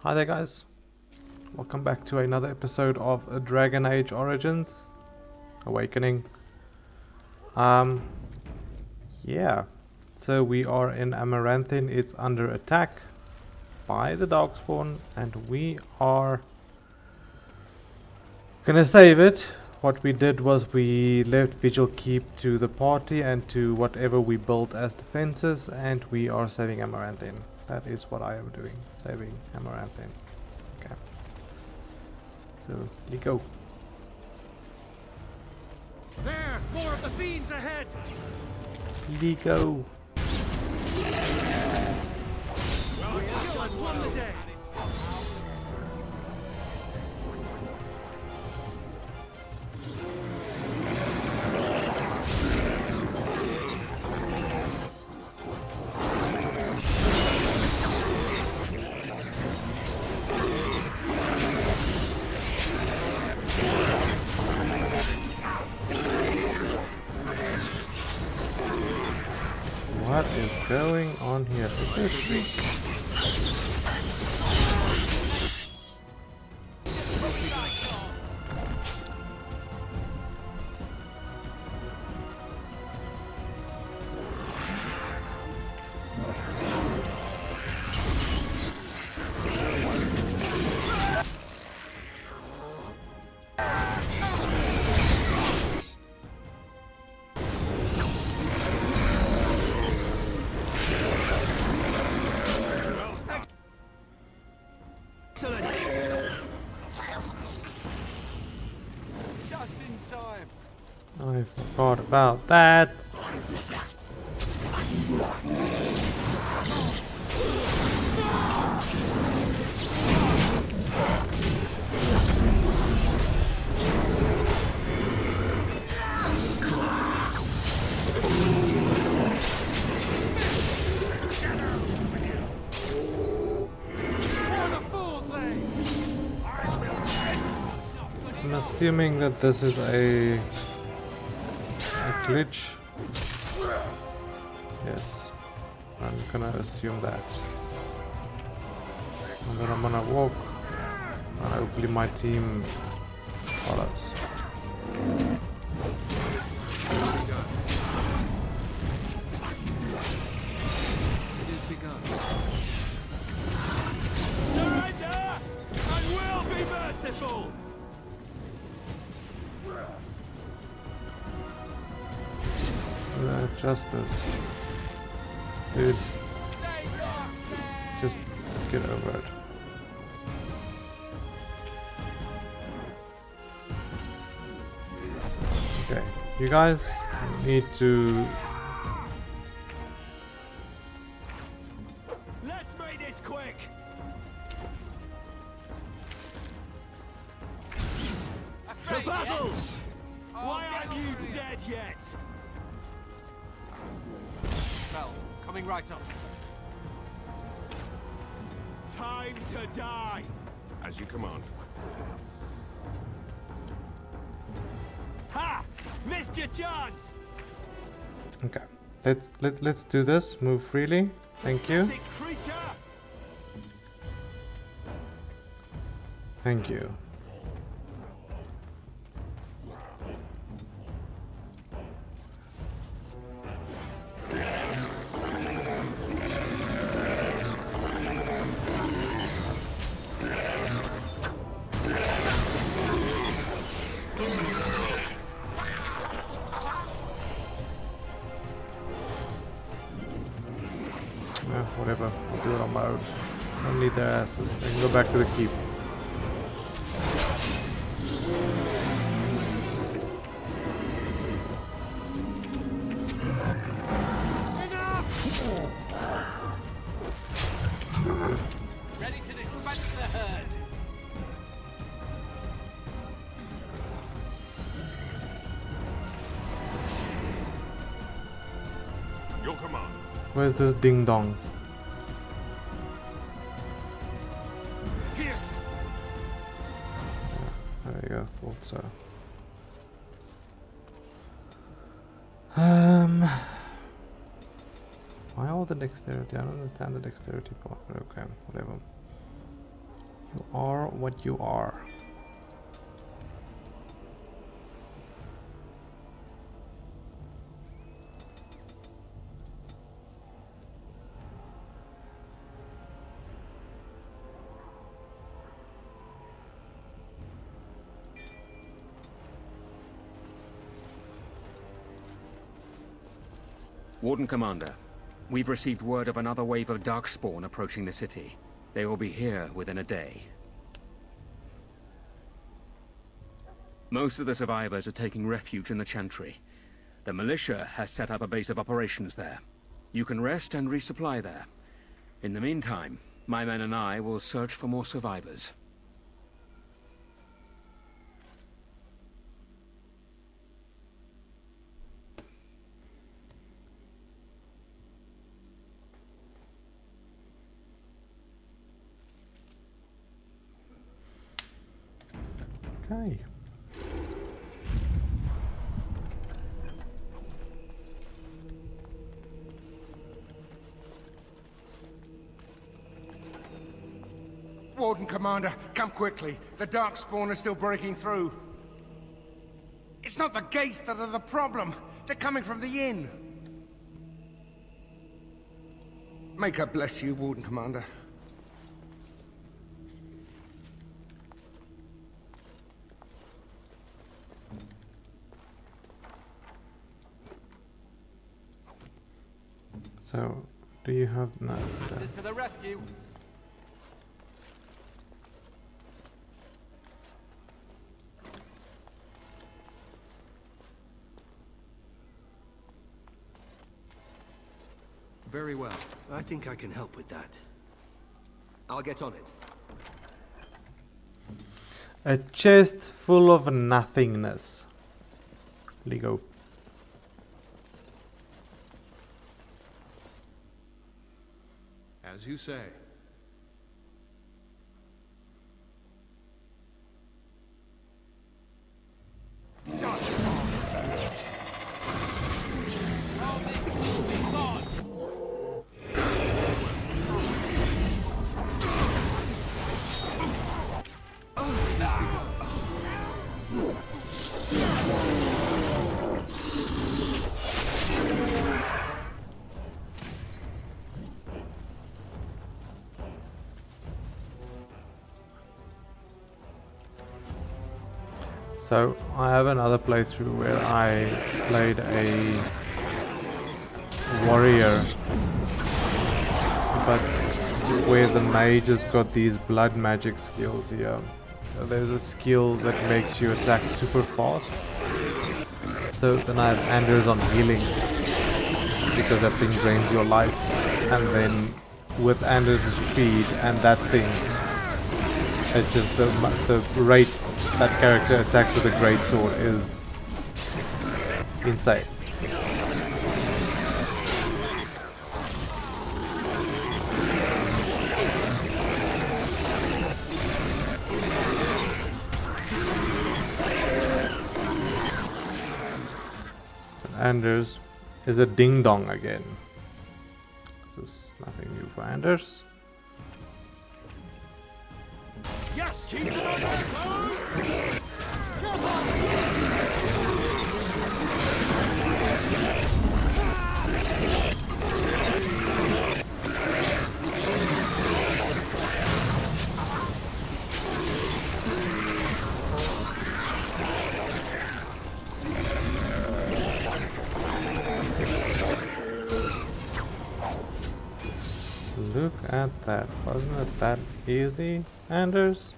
Hi there guys, welcome back to another episode of a Dragon Age Origins Awakening. Yeah, so we are in Amaranthine. It's under attack by the darkspawn and we are gonna save it. What we did was we left Vigil keep to the party and to whatever we built as defenses, and we are saving Amaranthine. That is what I am doing, saving Amaranthine. Okay. So, we go. There! More of the fiends ahead! We go. Well, skill has won the day! What is going on here? It's a shriek. Just in time! I forgot about that. I'm assuming that this is a glitch. Yes, I'm gonna assume that. And then I'm gonna walk, and hopefully my team follows. It is begun. Surrender! I will be merciful! Justice. Dude, just get over it. Okay, you guys need to... Let's make this quick! To battle! Why aren't you dead yet? Bells, coming right up. Time to die! As you command. Ha! Missed your chance! Okay, let's do this. Move freely. Thank you. Sick creature! Thank you. Whatever, I'll do it on my own. I don't need their asses. They can go back to the keep. Ready to dispense the herd! Your command. Where's this ding dong? Here! There you go, thought so. Why all the dexterity? I don't understand the dexterity part, but okay, whatever. You are what you are. Warden Commander, we've received word of another wave of darkspawn approaching the city. They will be here within a day. Most of the survivors are taking refuge in the Chantry. The militia has set up a base of operations there. You can rest and resupply there. In the meantime, my men and I will search for more survivors. Okay. Warden Commander, come quickly. The darkspawn are still breaking through. It's not the gates that are the problem. They're coming from the inn. May God bless you, Warden Commander. So, do you have no? Hunters to the rescue. Very well. I think I can help with that. I'll get on it. A chest full of nothingness. Lego. As you say. So I have another playthrough where I played a warrior, but where the mage has got these blood magic skills here. So there's a skill that makes you attack super fast. So then I have Anders on healing, because that thing drains your life. And then with Anders' speed and that thing, it's just the rate that character attacks with a great sword is insane. Anders is a ding dong again. This is nothing new for Anders. Yes, keep it on their toes! Look at that. Wasn't it that easy, Anders?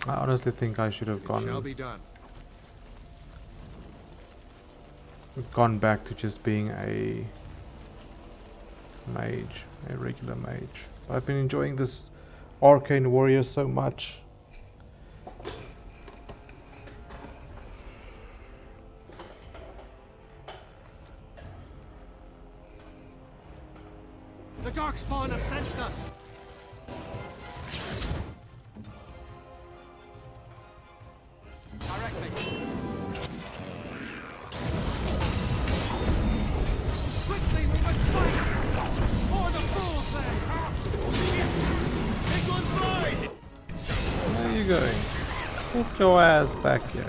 I honestly think I should have Shall be done. gone back to just being a mage, a regular mage. I've been enjoying this arcane warrior so much. The darkspawn have sensed us! Directly. Quickly, we must fight! Get your ass back here.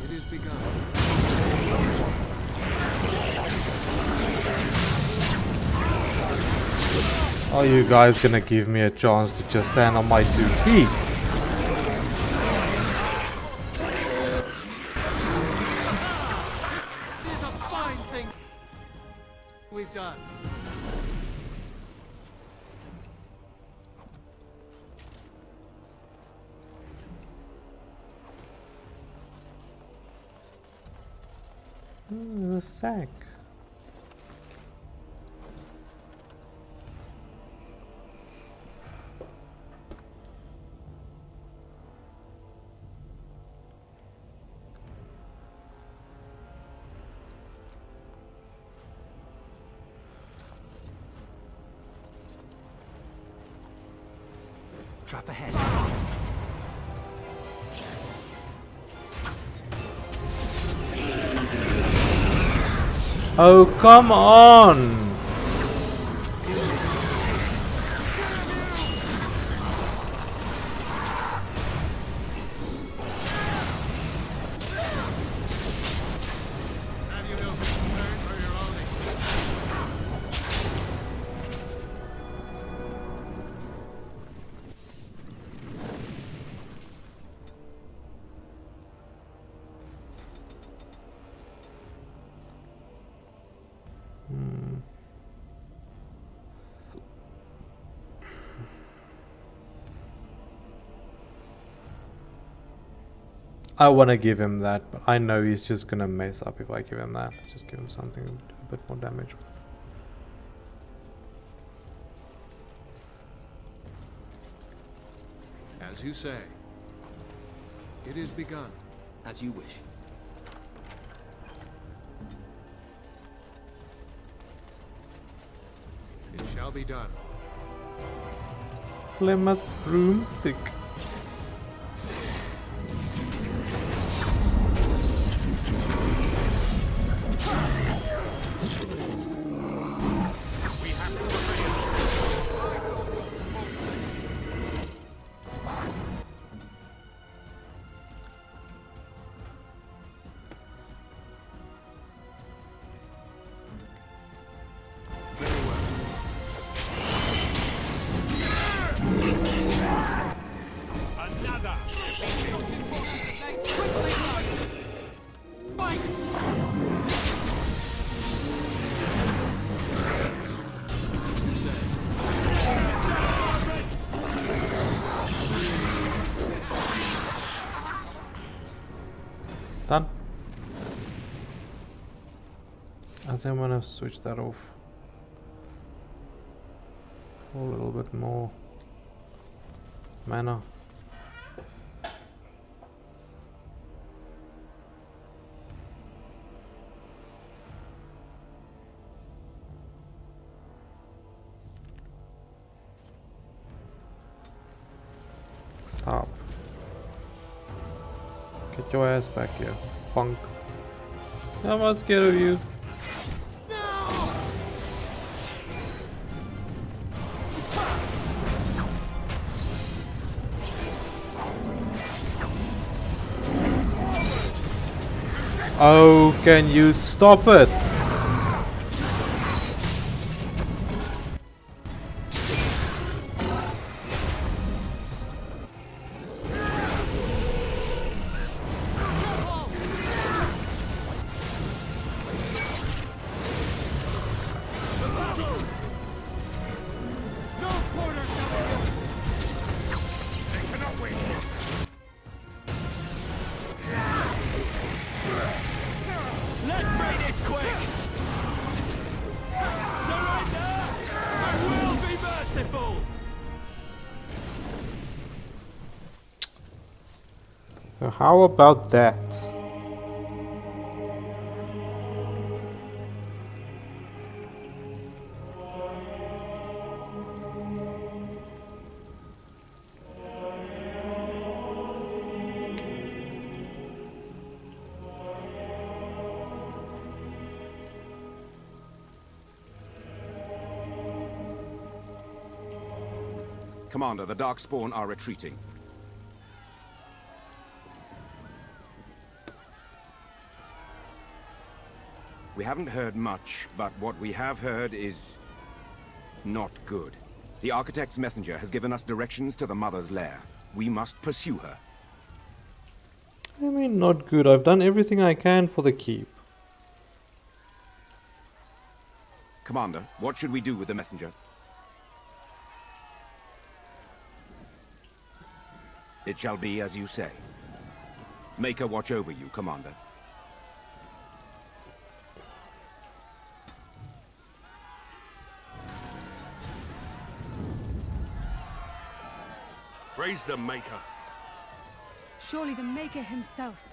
It is begun. Are you guys gonna give me a chance to just stand on my 2 feet? It is a fine thing we've done. The sack. Trap ahead. Oh, come on! I want to give him that, but I know he's just gonna mess up if I give him that. Just give him something to do a bit more damage with. As you say. It is begun. As you wish. It shall be done. Plymouth broomstick. Done. I think I'm gonna switch that off for a little bit more mana. Stop. Get your ass back here, punk. I'm not scared of you. Oh, can you stop it? So how about that? Commander, the darkspawn are retreating. We haven't heard much, but what we have heard is not good. The Architect's messenger has given us directions to the Mother's lair. We must pursue her. I mean, not good. I've done everything I can for the keep. Commander, what should we do with the messenger? It shall be as you say. Make her watch over you, Commander. Praise the Maker. Surely the Maker himself.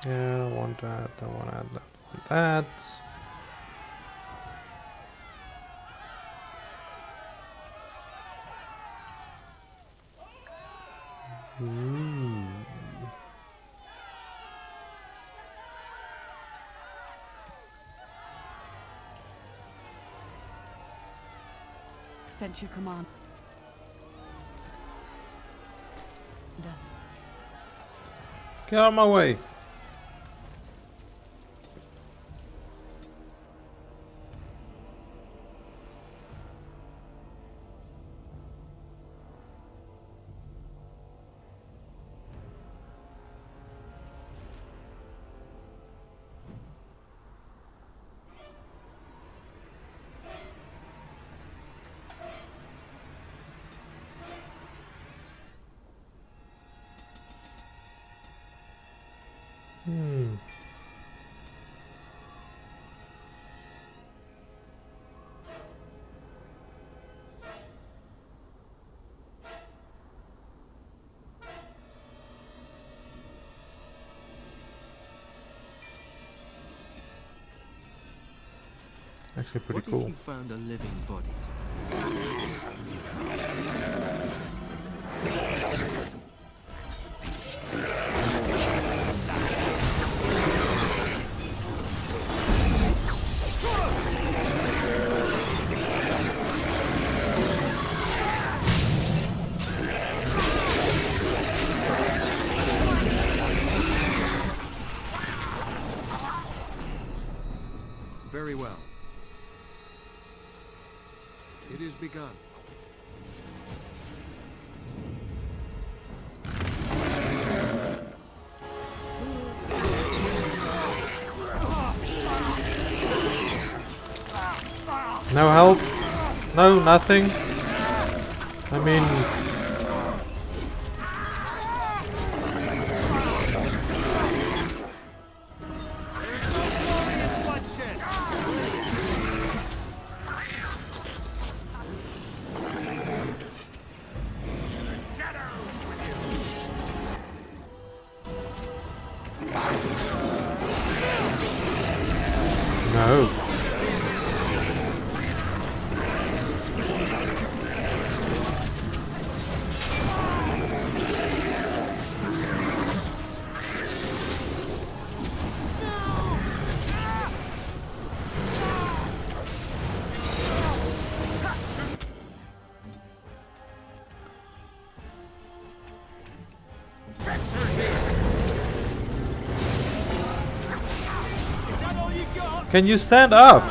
Yeah, I don't want that. I want to add that. Sent you command. Get out of my way. Actually pretty What cool. if you found a living body Very well. It is begun. No help? No, nothing? I mean... No. Can you stand up?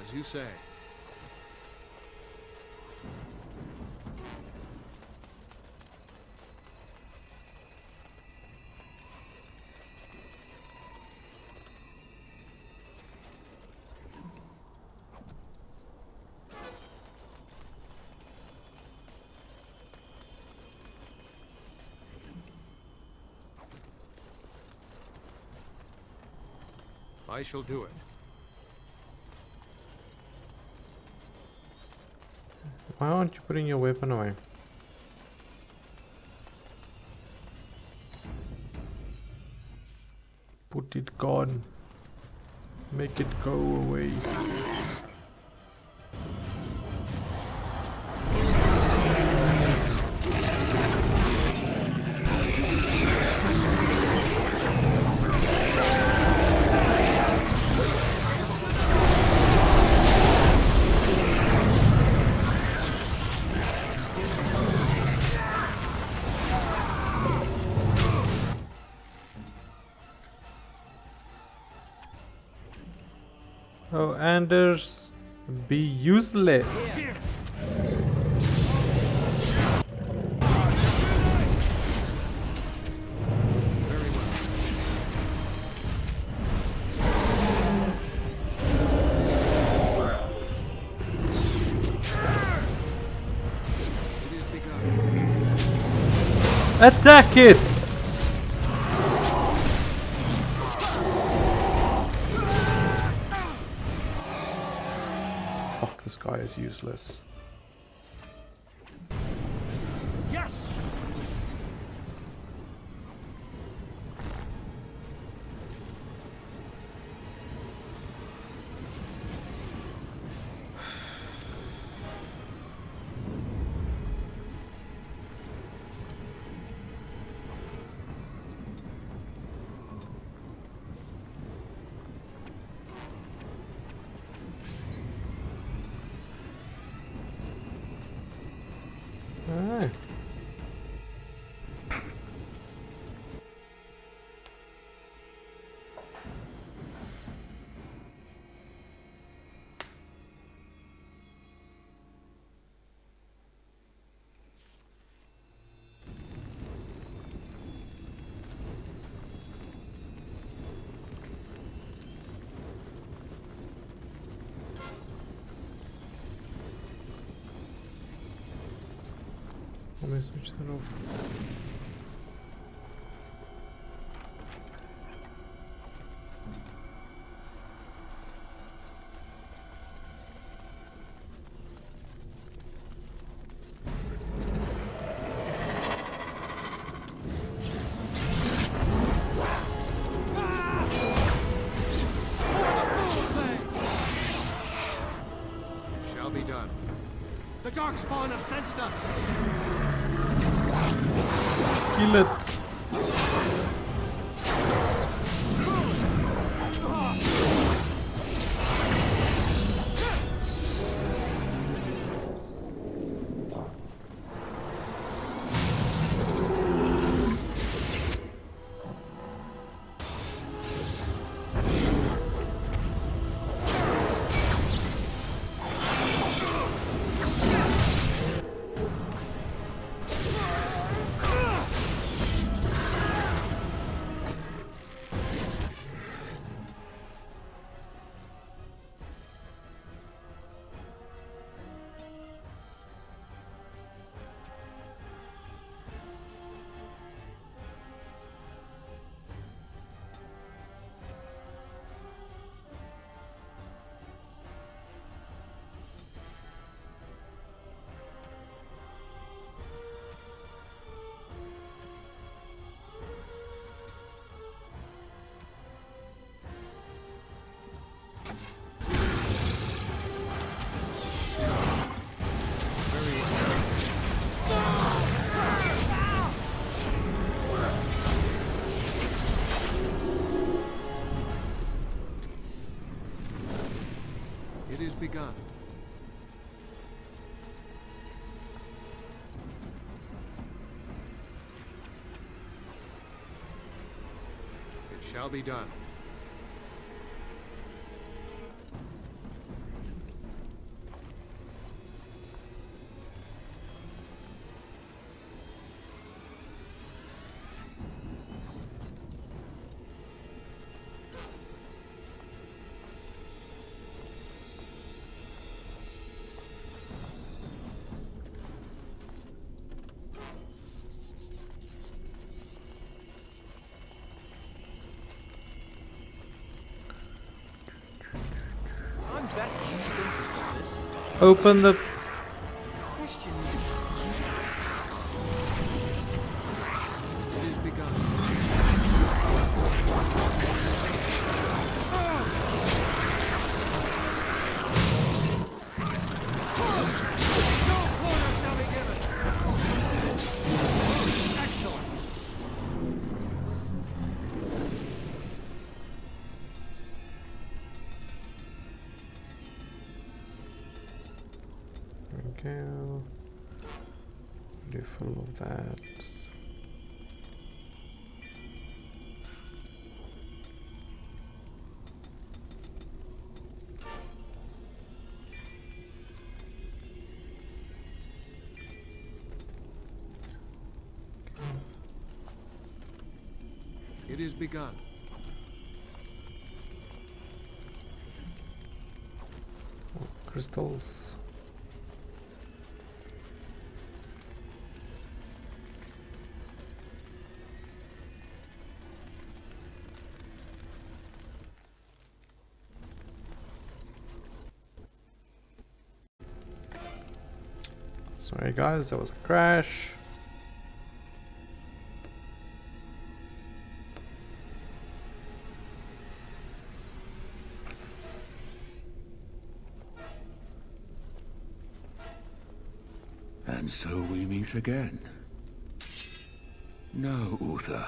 As you say. I shall do it. Why aren't you putting your weapon away? Put it gone. Make it go away. Oh, Anders, be useless. Attack it! Fuck, this guy is useless. Yes! Alright. Let me switch that off. It shall be done. The darkspawn have sensed us. Kill it! It is begun. It shall be done. Open the... Question you. It is begun. No quarter shall be given. Excellent. Okay. Be full of that. It is begun. Crystals. Sorry guys, there was a crash. And so we meet again. No, Uther.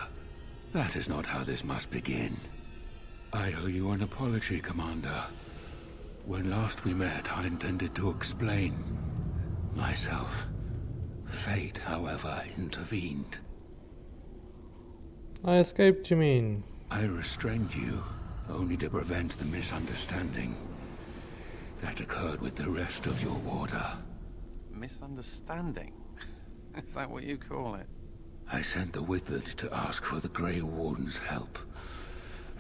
That is not how this must begin. I owe you an apology, Commander. When last we met, I intended to explain myself. Fate, however, intervened. I escaped, you mean? I restrained you, only to prevent the misunderstanding that occurred with the rest of your order. Misunderstanding? Is that what you call it? I sent the withered to ask for the Grey Wardens' help.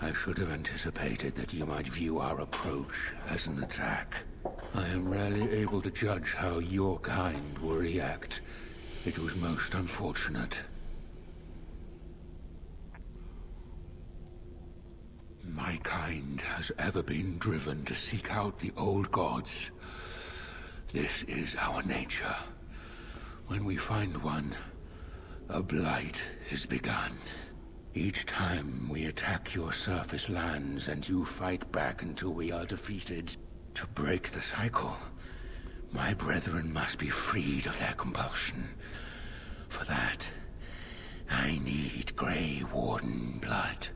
I should have anticipated that you might view our approach as an attack. I am rarely able to judge how your kind will react. It was most unfortunate. My kind has ever been driven to seek out the old gods. This is our nature. When we find one, a blight is begun. Each time we attack your surface lands and you fight back until we are defeated. To break the cycle, my brethren must be freed of their compulsion. For that, I need Grey Warden blood.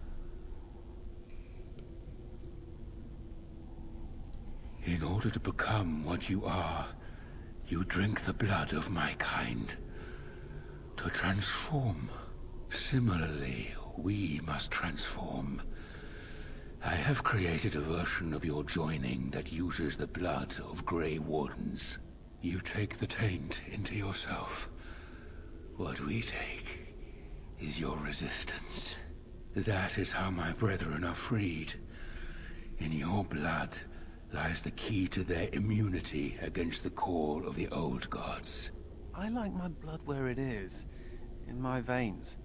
In order to become what you are, you drink the blood of my kind. To transform. Similarly, we must transform. I have created a version of your joining that uses the blood of Grey Wardens. You take the taint into yourself. What we take is your resistance. That is how my brethren are freed. In your blood lies the key to their immunity against the call of the old gods. I like my blood where it is, in my veins.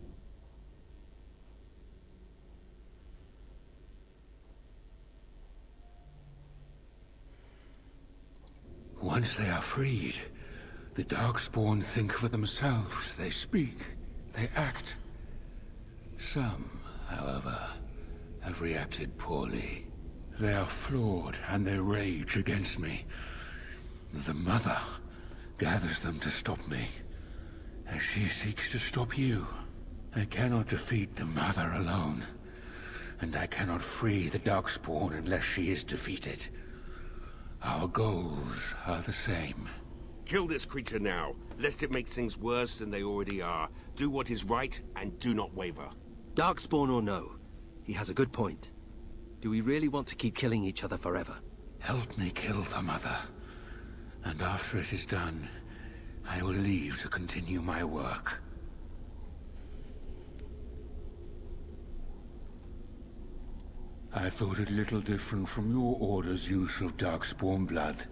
Once they are freed, the darkspawn think for themselves. They speak, they act. Some, however, have reacted poorly. They are flawed and they rage against me. The mother gathers them to stop me, as she seeks to stop you. I cannot defeat the mother alone, and I cannot free the darkspawn unless she is defeated. Our goals are the same. Kill this creature now, lest it make things worse than they already are. Do what is right, and do not waver. Darkspawn or no, he has a good point. Do we really want to keep killing each other forever? Help me kill the mother, and after it is done, I will leave to continue my work. I thought it little different from your order's use of darkspawn blood.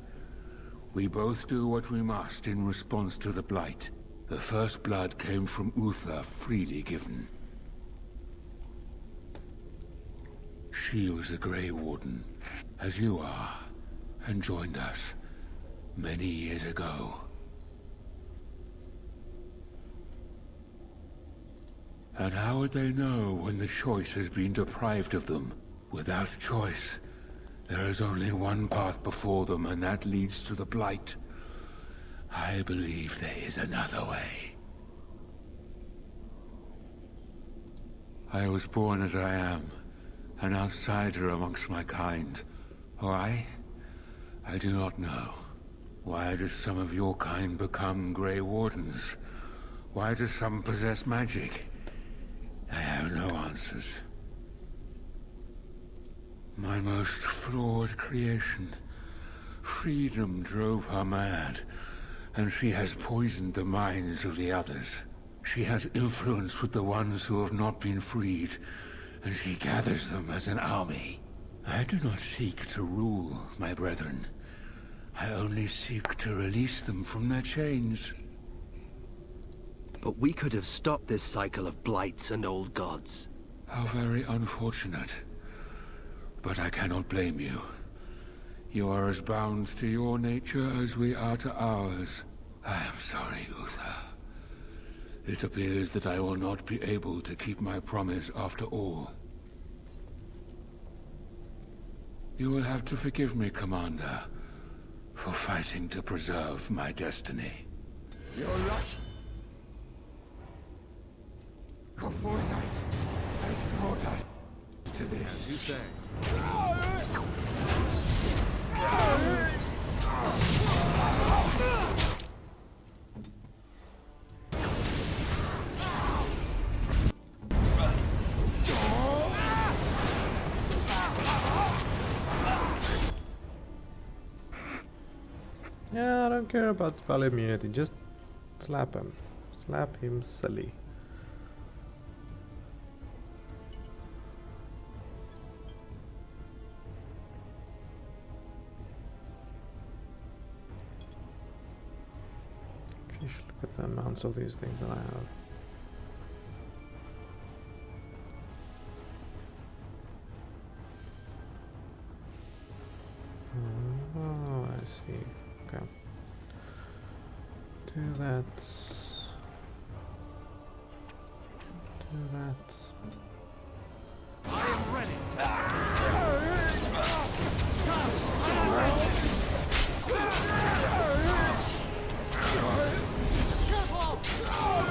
We both do what we must in response to the Blight. The first blood came from Uther, freely given. She was a Grey Warden, as you are, and joined us. many years ago. And how would they know when the choice has been deprived of them? Without choice, there is only one path before them, and that leads to the Blight. I believe there is another way. I was born as I am, an outsider amongst my kind. Why? I do not know. Why do some of your kind become Grey Wardens? Why do some possess magic? I have no answers. My most flawed creation, freedom, drove her mad, and she has poisoned the minds of the others. She has influence with the ones who have not been freed, and she gathers them as an army. I do not seek to rule, my brethren. I only seek to release them from their chains. But we could have stopped this cycle of blights and old gods. How very unfortunate. But I cannot blame you. You are as bound to your nature as we are to ours. I am sorry, Uther. It appears that I will not be able to keep my promise after all. You will have to forgive me, Commander, for fighting to preserve my destiny. You're right. Your foresight has brought us to this. As you say. Yeah, I don't care about spell immunity, just slap him. Slap him silly. Sheesh, look at the amounts of these things that I have. Oh, I see. Okay. Do that. Do that. I am ready.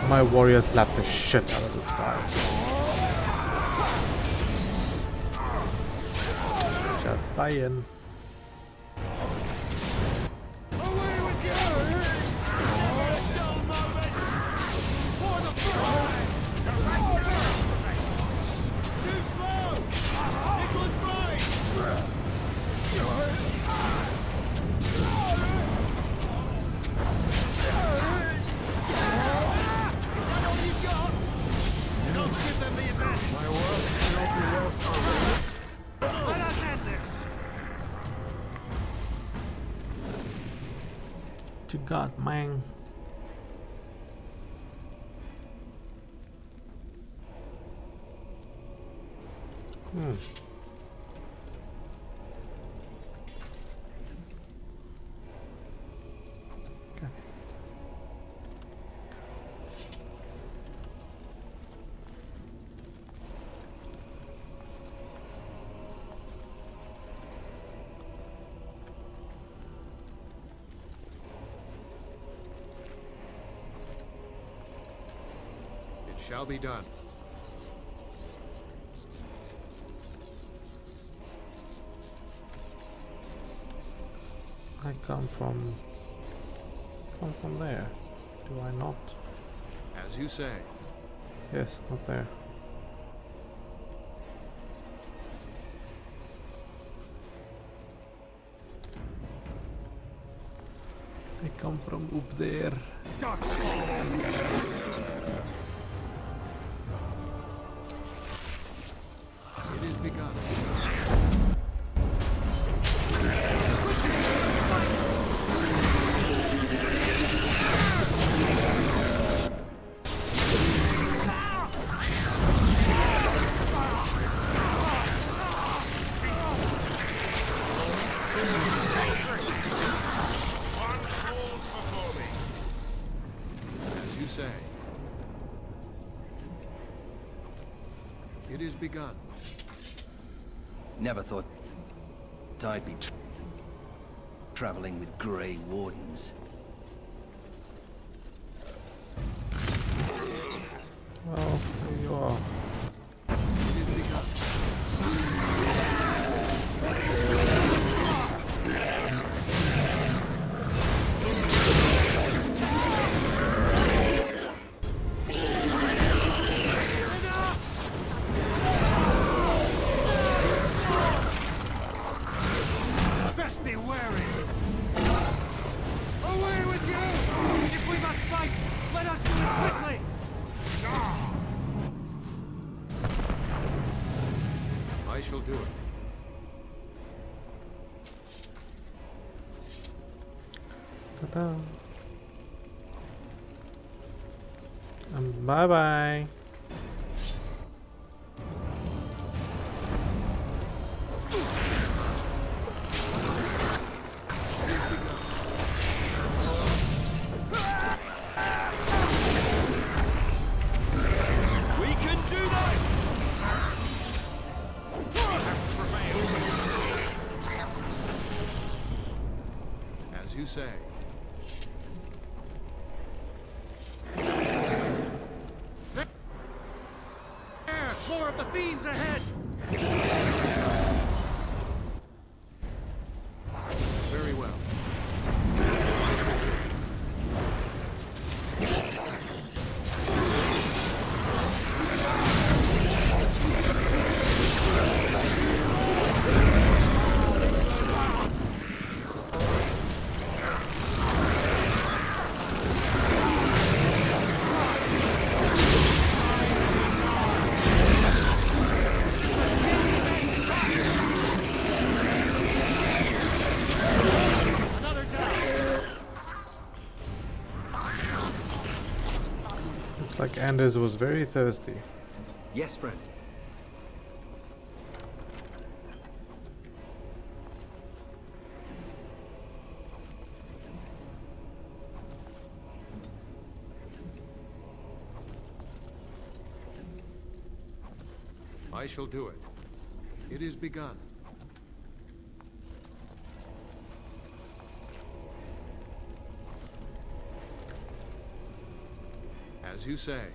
My warrior slapped the shit out of this guy. Just saying. To God, man. Okay. Shall be done. I come from there. Do I not? As you say. Yes, not there. I come from up there. Darkspawn. It is begun. begun. Never thought I'd be traveling with Grey Wardens. Well, there you are. It is begun. Best be wary. Away with you! If we must fight, let us do it quickly! I shall do it. Ta-da. Bye bye. We can do this! As you say. There! More of the fiends ahead! Very well. Looks like Anders was very thirsty. Yes, friend. I shall do it. It is begun. As you say.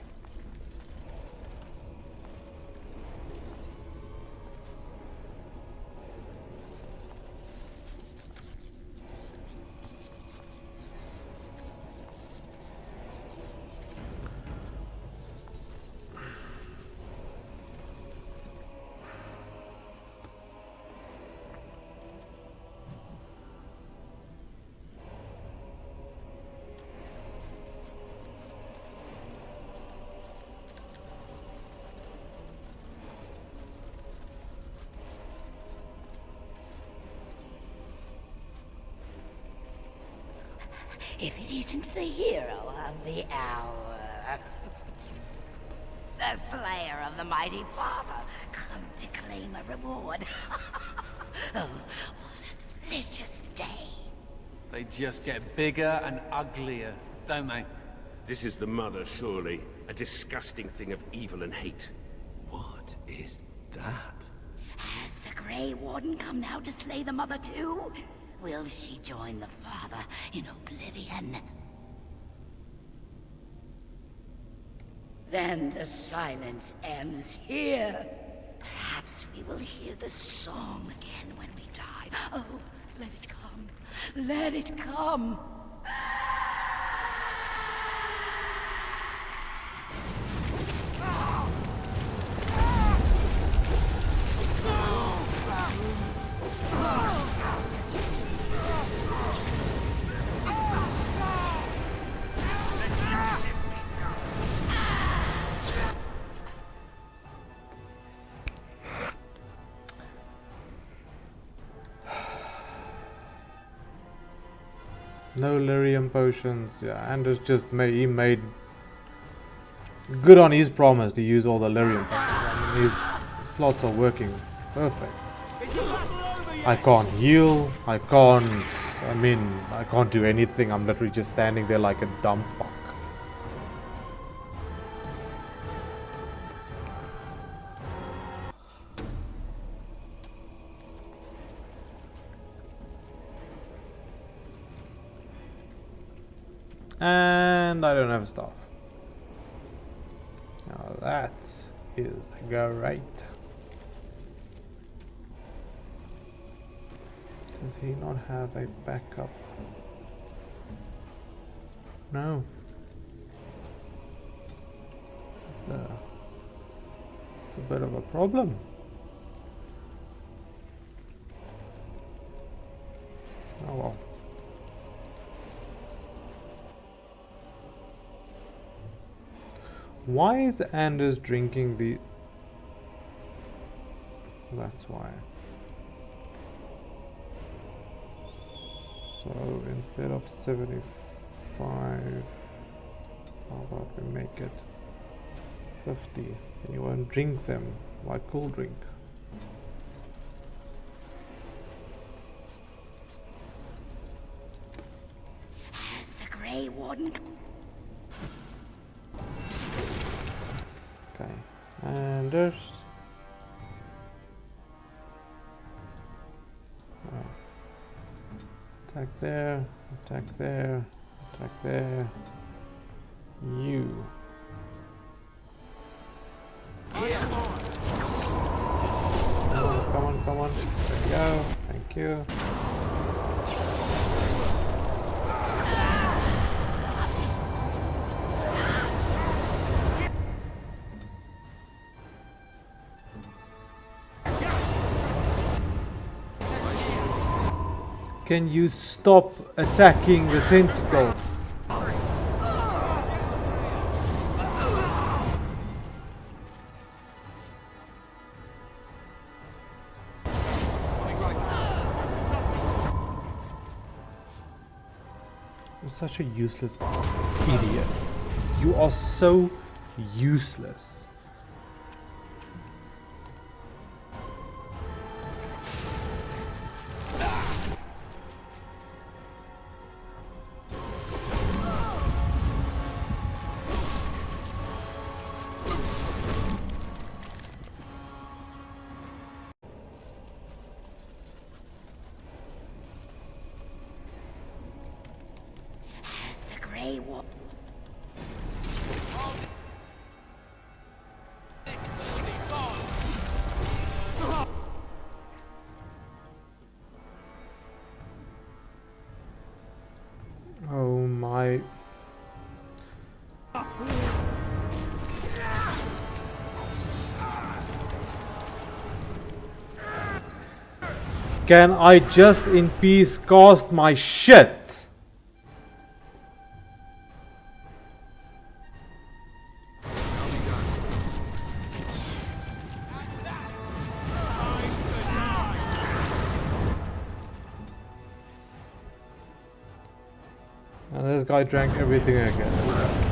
If it isn't the hero of the hour. The slayer of the mighty father, come to claim a reward. Oh, what a delicious day. They just get bigger and uglier, don't they? This is the mother, surely. A disgusting thing of evil and hate. What is that? Has the Grey Warden come now to slay the mother too? Will she join the father in oblivion? Then the silence ends here. Perhaps we will hear the song again when we die. Oh, let it come. Let it come. No lyrium potions. Yeah, Anders just made good on his promise to use all the lyrium potions. I mean, his slots are working perfect. I can't heal. I can't do anything. I'm literally just standing there like a dumb fuck. And I don't have a staff. Now that is great. Does he not have a backup? No. It's a bit of a problem. Oh well. Why is Anders drinking the... That's why. So instead of 75, how about we make it 50? Then you won't drink them like cool drink. Has the Grey Warden... Okay, Anders. Attack there, attack there, attack there. You. Come on, come on. There we go. Thank you. Can you stop attacking the tentacles? You're such a useless idiot. You are so useless. Oh my. Can I just in peace cast my shit? And this guy drank everything again.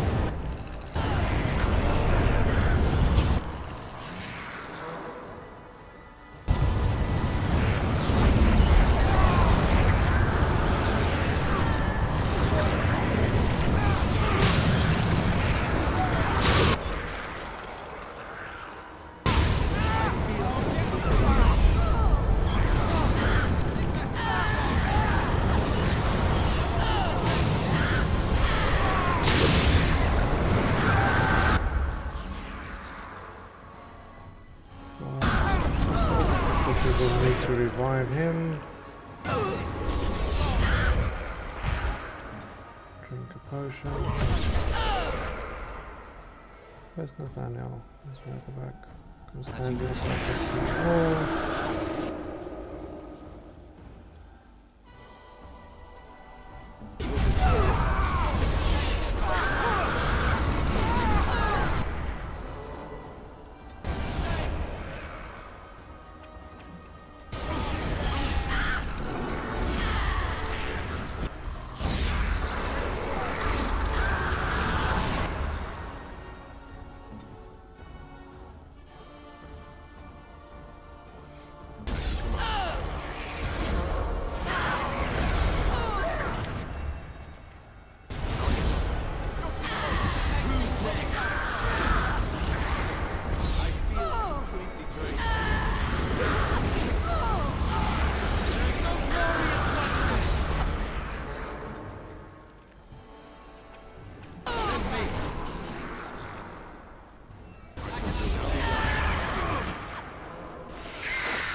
We'll need to revive him. Drink a potion. Where's Nathaniel? Let's right the back. Come stand here so I can see.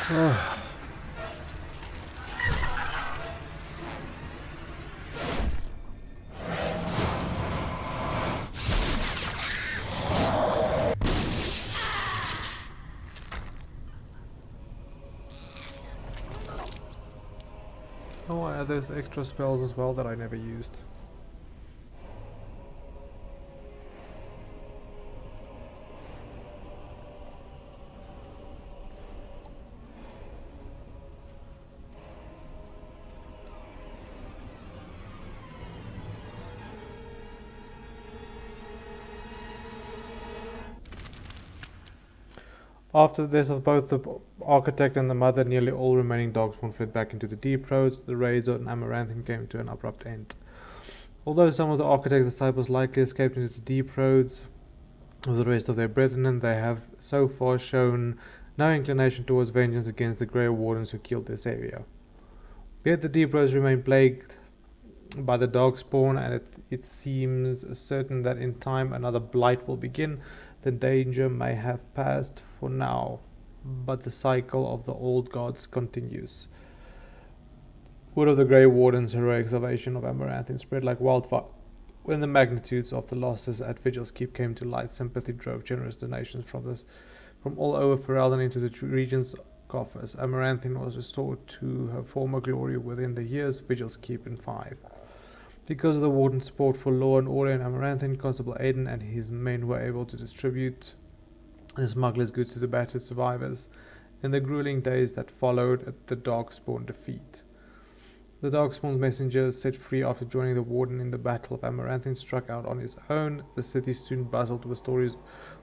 Oh, I had those extra spells as well that I never used. After the death of both the architect and the mother, nearly all remaining darkspawn fled back into the deep roads. The raids on Amaranthine came to an abrupt end. Although some of the architect's disciples likely escaped into the deep roads with the rest of their brethren, they have so far shown no inclination towards vengeance against the Grey Wardens who killed their savior. Yet the deep roads remain plagued by the darkspawn, and it seems certain that in time another blight will begin. The danger may have passed for now, but the cycle of the old gods continues. Word of the Grey Warden's heroic salvation of Amaranthine spread like wildfire. When the magnitudes of the losses at Vigil's Keep came to light, sympathy drove generous donations from all over Ferelden into the region's coffers. Amaranthine was restored to her former glory within the years Vigil's Keep in 5. Because of the Warden's support for law and order in Amaranthine, Constable Aiden and his men were able to distribute the smuggler's goods to the battered survivors in the grueling days that followed the Darkspawn defeat. The Darkspawn's messengers, set free after joining the Warden in the Battle of Amaranthine, struck out on his own. The city soon buzzed with stories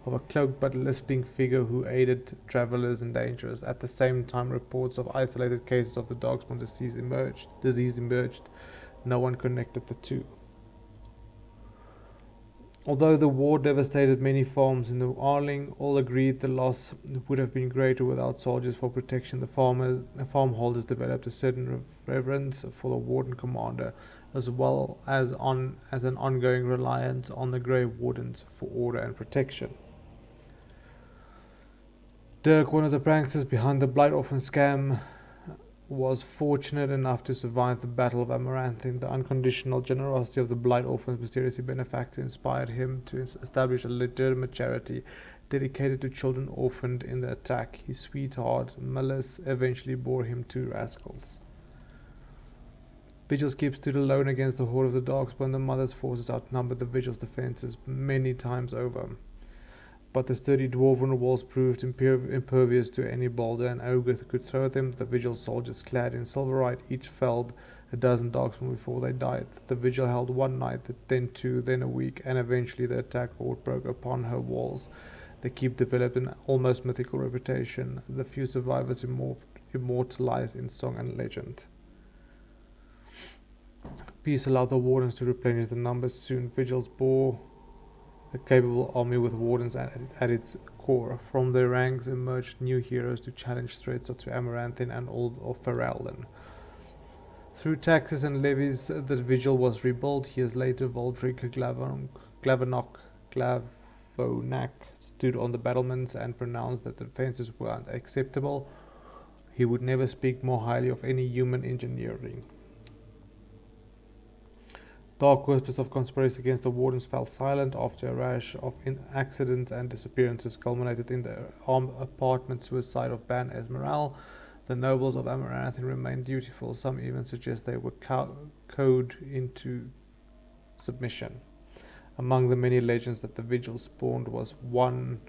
of a cloaked but lisping figure who aided travelers and dangers. At the same time, reports of isolated cases of the Darkspawn disease emerged. No one connected the two. Although the war devastated many farms in the Arling, all agreed the loss would have been greater without soldiers for protection. The farmholders developed a certain reverence for the Warden Commander, as well as an ongoing reliance on the Grey Wardens for order and protection. Dirk, one of the pranksters behind the Blight Orphan scam, was fortunate enough to survive the Battle of Amaranthine. The unconditional generosity of the Blight Orphan's mysterious benefactor inspired him to establish a legitimate charity dedicated to children orphaned in the attack. His sweetheart, Malice, eventually bore him 2 rascals. Vigil's Keep stood alone against the horde of the Darkspawn. The Mother's forces outnumbered the Vigil's defenses many times over. But the sturdy dwarven walls proved impervious to any boulder and Ogre could throw them. The Vigil soldiers, clad in silverite, each felled a dozen darkspawn before they died. The Vigil held 1 night, then 2, then a week, and eventually the attack horde broke upon her walls. The keep developed an almost mythical reputation, the few survivors immortalized in song and legend. Peace allowed the Wardens to replenish the numbers. Soon Vigils bore a capable army with Wardens at its core. From their ranks emerged new heroes to challenge threats to Amaranthine and all of Ferelden. Through taxes and levies, the Vigil was rebuilt. Years later, Voldric Glavonak stood on the battlements and pronounced that the defenses were unacceptable. He would never speak more highly of any human engineering. Dark whispers of conspiracy against the Wardens fell silent after a rash of accidents and disappearances culminated in the armed apartment suicide of Ban Esmeralda. The nobles of Amaranthine remained dutiful. Some even suggest they were cowed into submission. Among the many legends that the Vigil spawned was one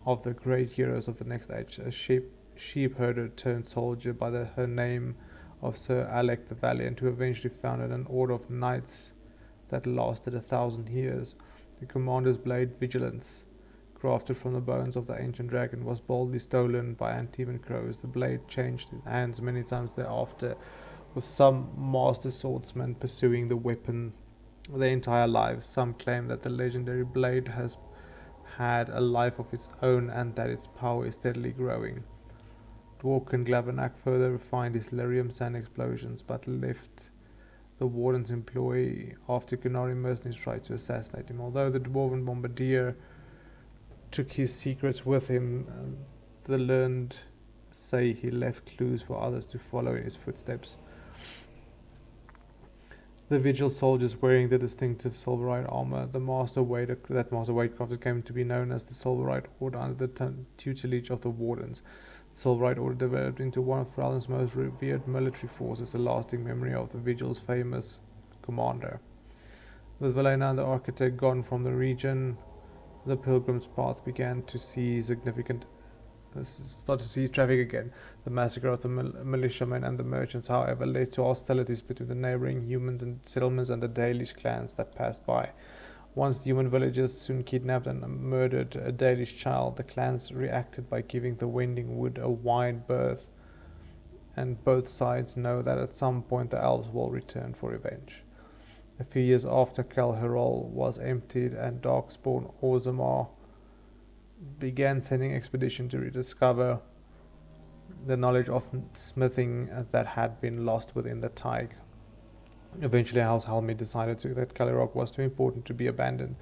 of the great heroes of the next age, a sheep herder turned soldier by her name of Sir Alec the Valiant, who eventually founded an order of knights that lasted 1,000 years. The commander's blade, Vigilance, crafted from the bones of the ancient dragon, was boldly stolen by Antivan crows. The blade changed hands many times thereafter, with some master swordsman pursuing the weapon their entire lives. Some claim that the legendary blade has had a life of its own and that its power is steadily growing. Dworkin Glavanak further refined his lyrium sand explosions, but left the Warden's employ after Kunari mercenaries tried to assassinate him. Although the Dwarven Bombardier took his secrets with him, the learned say he left clues for others to follow in his footsteps. The Vigil soldiers wearing the distinctive silverite armor, that Master Wade crafted, came to be known as the Silverite Order under the tutelage of the Wardens. The Silverite Order developed into one of Ralland's most revered military forces, a lasting memory of the Vigil's famous commander. With Valena and the Architect gone from the region, the Pilgrim's Path began to see traffic again. The massacre of the militiamen and the merchants, however, led to hostilities between the neighboring humans and settlements and the Dalish clans that passed by. Once the human villagers soon kidnapped and murdered a Dalish child, the clans reacted by giving the Wending Wood a wide berth, and both sides know that at some point the elves will return for revenge. A few years after Calherol was emptied and darkspawn Orzammar began sending expeditions to rediscover the knowledge of smithing that had been lost within the Tig. Eventually, House Helmi decided that Calerog was too important to be abandoned.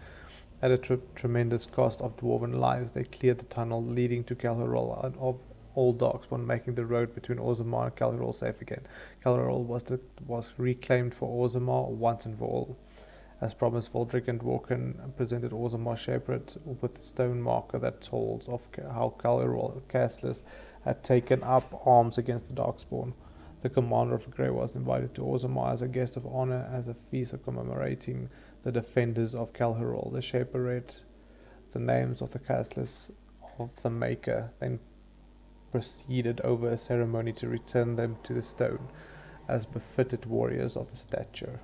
At a tremendous cost of dwarven lives, they cleared the tunnel leading to Calherol and of all darkspawn, making the road between Orzammar and Calherol safe again. Calherol was reclaimed for Orzammar once and for all. As promised, Voldrick and Dworkin presented Orzammar Shepherd with a stone marker that told of how Calherol Ceaseless had taken up arms against the darkspawn. The commander of Grey was invited to Orzammar as a guest of honor as a feast commemorating the defenders of Calherol. The Shepherd read the names of the Ceaseless of the Maker, then proceeded over a ceremony to return them to the stone, as befitted warriors of the stature.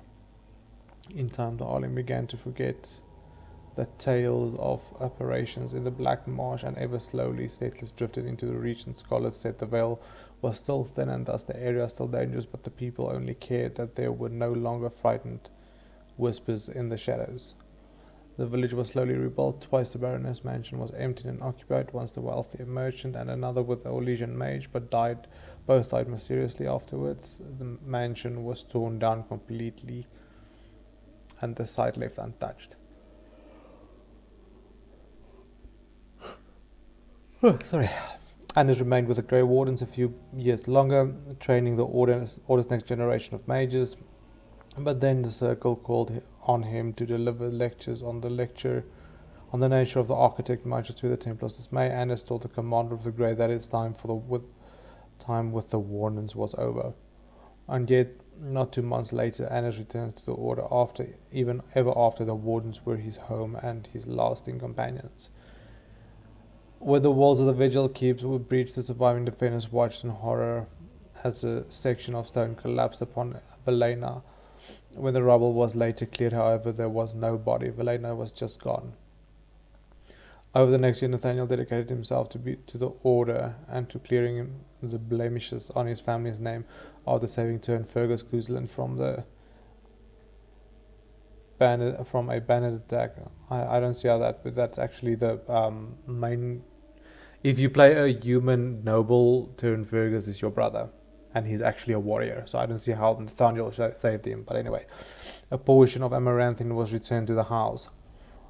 In time, the Arling began to forget the tales of operations in the Black Marsh, and ever slowly settlers drifted into the region. Scholars said the veil was still thin and thus the area still dangerous, but the people only cared that there were no longer frightened whispers in the shadows. The village was slowly rebuilt. Twice the Baroness mansion was emptied and occupied, once the wealthy merchant and another with the Orlesian mage, but both died mysteriously afterwards. The mansion was torn down completely and the site left untouched. Sorry. Anders remained with the Grey Wardens a few years longer, training the Order's next generation of mages, but then the Circle called on him to deliver lectures on the nature of the Architect, much to the Templar's dismay. Anders told the commander of the Grey that its time with the Wardens was over. And yet, not 2 months later, Anders returned to the Order, ever after the Wardens were his home and his lasting companions. Where the walls of the Vigil keeps were breached, the surviving defenders watched in horror as a section of stone collapsed upon Valena. When the rubble was later cleared, however, there was no body. Valena was just gone. Over the next year, Nathaniel dedicated himself to the Order and to clearing the blemishes on his family's name after saving Turn Fergus Guzlin from a bandit attack. I don't see how that, but that's actually the main. If you play a human noble, Turn Fergus is your brother, and he's actually a warrior. So I don't see how Nathaniel saved him. But anyway, a portion of Amaranthine was returned to the house.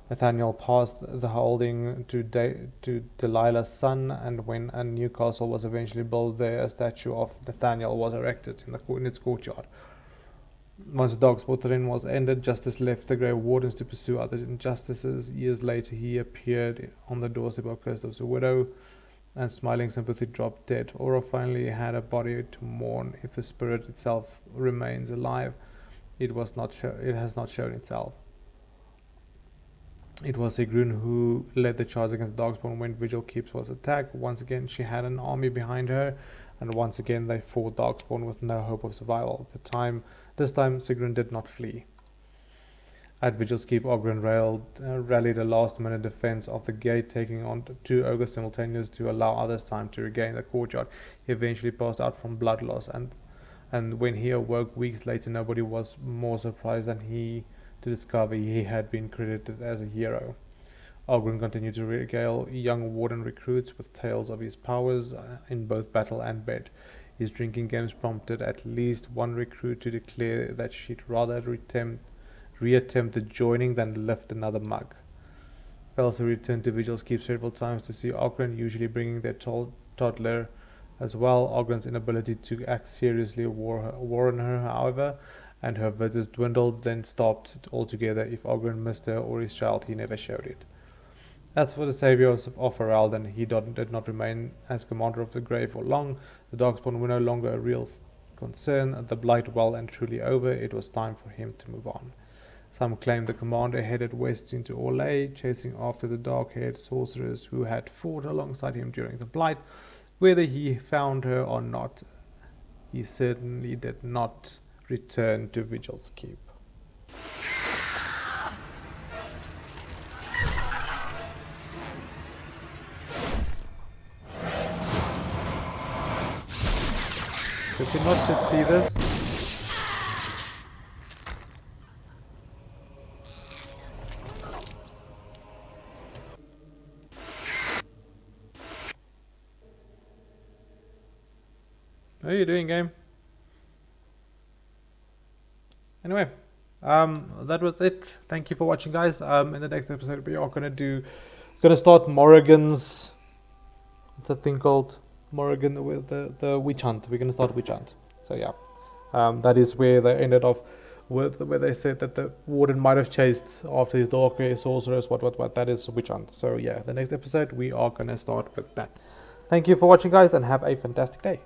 Nathaniel passed the holding to Delilah's son, and when a new castle was eventually built there, a statue of Nathaniel was erected in its courtyard. Once the Darkspawn reign was ended, Justice left the Grey Wardens to pursue other injustices. Years later, he appeared on the doorstep of Kirstof's widow, and smiling sympathy dropped dead. Aura finally had a body to mourn. If the spirit itself remains alive, it has not shown itself. It was Sigrun who led the charge against Darkspawn when Vigil Keeps was attacked. Once again, she had an army behind her, and once again they fought Darkspawn with no hope of survival. This time, Sigrun did not flee. At Vigil's Keep, Ogre rallied a last-minute defense of the gate, taking on 2 ogres simultaneously to allow others time to regain the courtyard. He eventually passed out from blood loss, and when he awoke weeks later, nobody was more surprised than he to discover he had been credited as a hero. Ogren continued to regale young Warden recruits with tales of his powers in both battle and bed. His drinking games prompted at least one recruit to declare that she'd rather reattempt the joining than lift another mug. Fellows who returned to Vigil's Keep several times to see Ogren, usually bringing their toddler as well. Ogren's inability to act seriously warned her, however, and her visits dwindled, then stopped altogether. If Ogren missed her or his child, he never showed it. As for the saviors of Ferelden, he did not remain as commander of the Grey for long. The darkspawn were no longer a real concern. The blight well and truly over, it was time for him to move on. Some claim the commander headed west into Orlais, chasing after the dark-haired sorceress who had fought alongside him during the blight. Whether he found her or not, he certainly did not return to Vigil's keep. Did you not just see this? How are you doing, game? Anyway, that was it. Thank you for watching, guys. In the next episode, we are gonna start Morrigan's, what's that thing called? Morrigan with the witch hunt. We're gonna start witch hunt. So yeah, that is where they ended off with, where they said that the warden might have chased after his dark-haired sorceress. What? That is witch hunt. So yeah, the next episode we are gonna start with that. Thank you for watching, guys, and have a fantastic day.